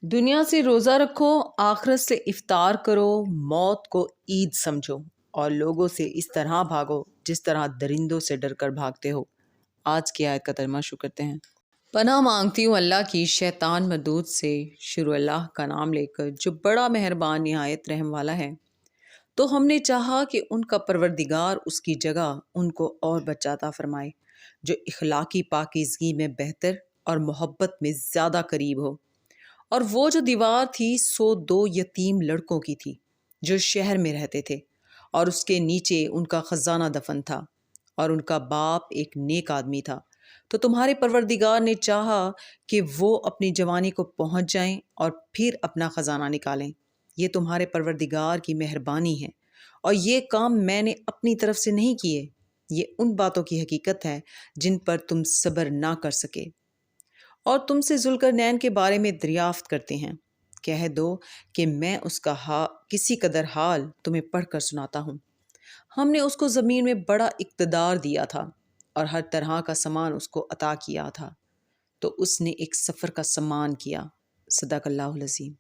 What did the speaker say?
दुनिया से रोज़ा रखो, आखिरत से इफ्तार करो, मौत को ईद समझो और लोगों से इस तरह भागो जिस तरह दरिंदों से डर कर भागते हो। आज की आयत का तर्जुमा शुरू करते हैं। पनाह मांगती हूँ अल्लाह की शैतान मरदूद से। शुरू अल्लाह का नाम लेकर जो बड़ा मेहरबान निहायत रहम वाला है। तो हमने चाहा कि उनका परवरदिगार उसकी जगह उनको और बचाता फरमाए जो इखलाकी पाकीज़गी में बेहतर और मोहब्बत में ज़्यादा करीब हो। और वो जो दीवार थी सो दो यतीम लड़कों की थी जो शहर में रहते थे, और उसके नीचे उनका खजाना दफन था और उनका बाप एक नेक आदमी था। तो तुम्हारे परवरदिगार ने चाहा कि वो अपनी जवानी को पहुंच जाएं और फिर अपना खजाना निकालें। ये तुम्हारे परवरदिगार की मेहरबानी है और ये काम मैंने अपनी तरफ से नहीं किए। ये उन बातों की हकीकत है जिन पर तुम सब्र ना कर सके। और तुमसे जुल्करनैन के बारे में दरियाफ्त करते हैं। कह दो कि मैं उसका किसी कदर हाल तुम्हें पढ़कर सुनाता हूँ। हमने उसको ज़मीन में बड़ा इक़्तिदार दिया था और हर तरह का सामान उसको अता किया था, तो उसने एक सफ़र का सामान किया। सदक़ल्लाहुल अज़ीम।